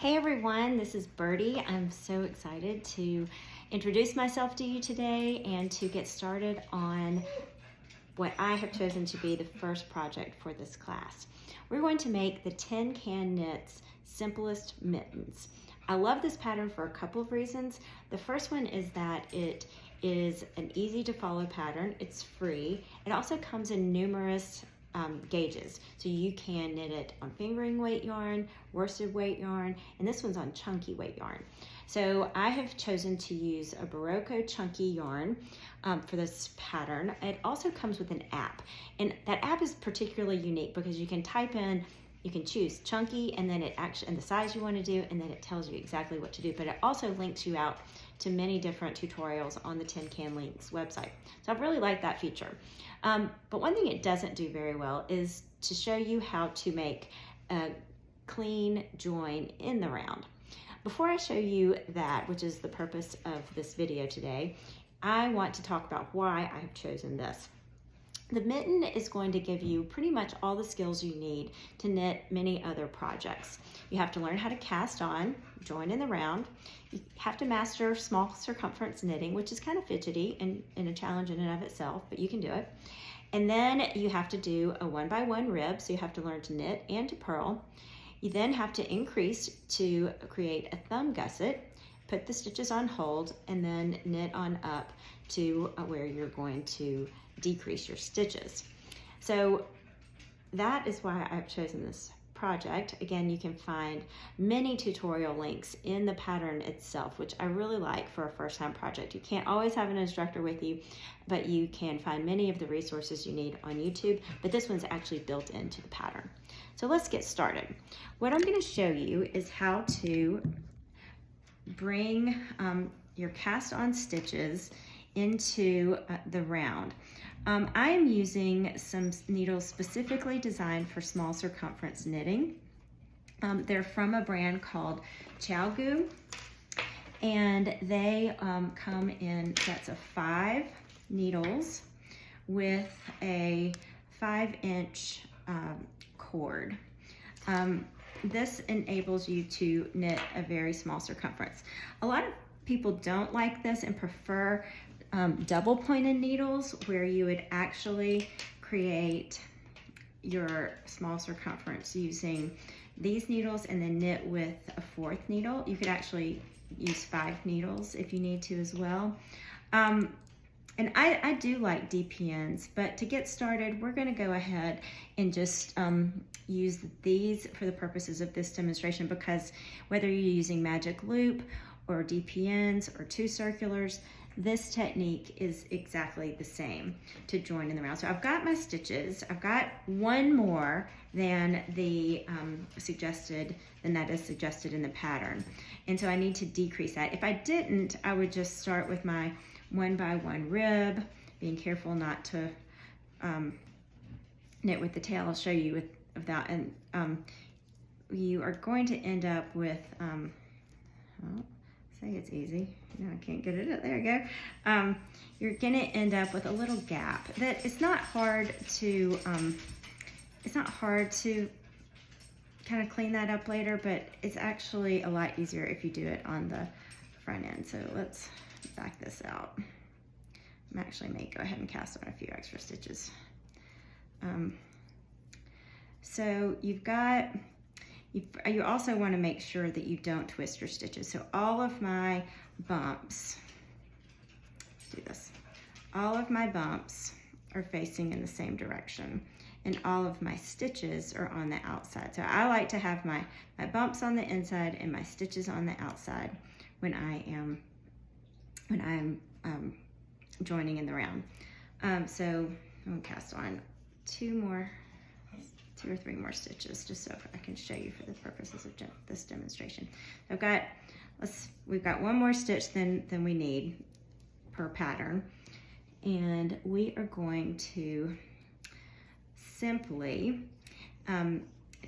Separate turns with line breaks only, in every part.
Hey everyone, this is Birdie. I'm so excited to introduce myself to you today and to get started on what I have chosen to be the first project for this class. We're going to make the Tin Can Knits Simplest Mittens. I love this pattern for a couple of reasons. The first one is that it is an easy to follow pattern. It's free. It also comes in numerous gauges. So you can knit it on fingering weight yarn, worsted weight yarn, and this one's on chunky weight yarn. So I have chosen to use a Barocco chunky yarn for this pattern. It also comes with an app, and that app is particularly unique because you can type in, you can choose chunky and then it actually, and the size you want to do, and then it tells you exactly what to do, but it also links you out to many different tutorials on the Tin Can Links website. So I've really liked that feature. But one thing it doesn't do very well is to show you how to make a clean join in the round. Before I show you that, which is the purpose of this video today, I want to talk about why I have chosen this. The mitten is going to give you pretty much all the skills you need to knit many other projects. You have to learn how to cast on, join in the round. You have to master small circumference knitting, which is kind of fidgety and a challenge in and of itself, but you can do it. And then you have to do a 1x1 rib, so you have to learn to knit and to purl. You then have to increase to create a thumb gusset, put the stitches on hold, and then knit on up to where you're going to decrease your stitches. So that is why I've chosen this project. Again, you can find many tutorial links in the pattern itself, which I really like for a first-time project. You can't always have an instructor with you, but you can find many of the resources you need on YouTube, but this one's actually built into the pattern. So let's get started. What I'm going to show you is how to bring your cast-on stitches into the round. I am using some needles specifically designed for small circumference knitting. They're from a brand called Gu, and they come in sets of 5 needles with a 5-inch cord. This enables you to knit a very small circumference. A lot of people don't like this and prefer double pointed needles, where you would actually create your small circumference using these needles and then knit with a 4th needle. You could actually use 5 needles if you need to as well. And I do like DPNs, but to get started, we're going to go ahead and just use these for the purposes of this demonstration, because whether you're using magic loop or DPNs or 2 circulars, this technique is exactly the same to join in the round. So I've got my stitches. I've got one more than the that is suggested in the pattern. And so I need to decrease that. If I didn't, I would just start with my 1x1 rib, being careful not to knit with the tail. I'll show you with that. And you are going to end up with, say it's easy. No, I can't get it up. There we go. You're going to end up with a little gap. That it's not hard to kind of clean that up later, but it's actually a lot easier if you do it on the front end. So let's back this out. I actually may go ahead and cast on a few extra stitches. So you also want to make sure that you don't twist your stitches. So all of my bumps, let's do this. All of my bumps are facing in the same direction, and all of my stitches are on the outside. So I like to have my bumps on the inside and my stitches on the outside when I'm joining in the round. So I'm gonna cast on 2 or 3 more stitches, just so I can show you for the purposes of this demonstration. So we've got 1 more stitch than we need per pattern, and we are going to simply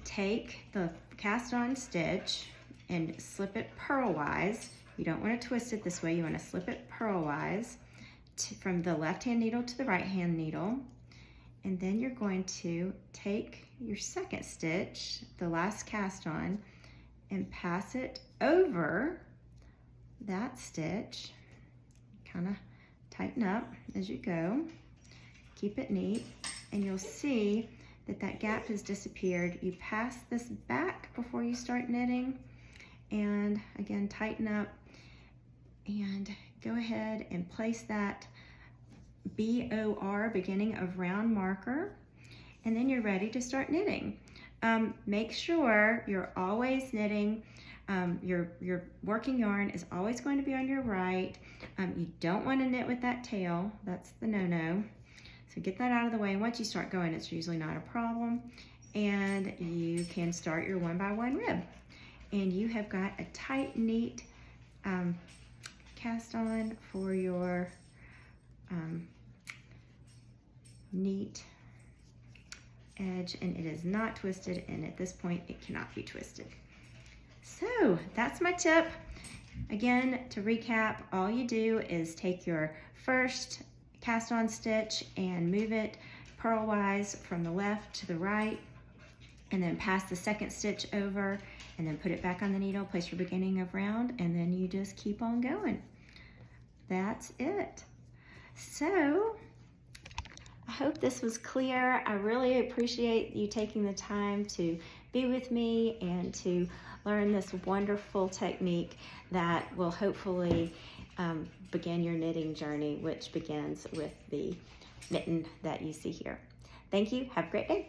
take the cast on stitch and slip it purlwise. You don't want to twist it this way, you want to slip it purlwise from the left hand needle to the right hand needle. And then you're going to take your 2nd stitch, the last cast on, and pass it over that stitch. Kind of tighten up as you go. Keep it neat, and you'll see that that gap has disappeared. You pass this back before you start knitting, and again, tighten up, and go ahead and place that BOR, beginning of round marker, and then you're ready to start knitting. Make sure you're always knitting. Your working yarn is always going to be on your right. You don't want to knit with that tail. That's the no-no. So get that out of the way. Once you start going, it's usually not a problem. And you can start your 1x1 rib. And you have got a tight, neat cast on for your neat edge, and it is not twisted, and at this point it cannot be twisted. So that's my tip. Again, to recap, all you do is take your first cast on stitch and move it purlwise from the left to the right, and then pass the second stitch over, and then put it back on the needle, place your beginning of round, and then you just keep on going. That's it. So I hope this was clear. I really appreciate you taking the time to be with me and to learn this wonderful technique that will hopefully begin your knitting journey, which begins with the mitten that you see here. Thank you. Have a great day.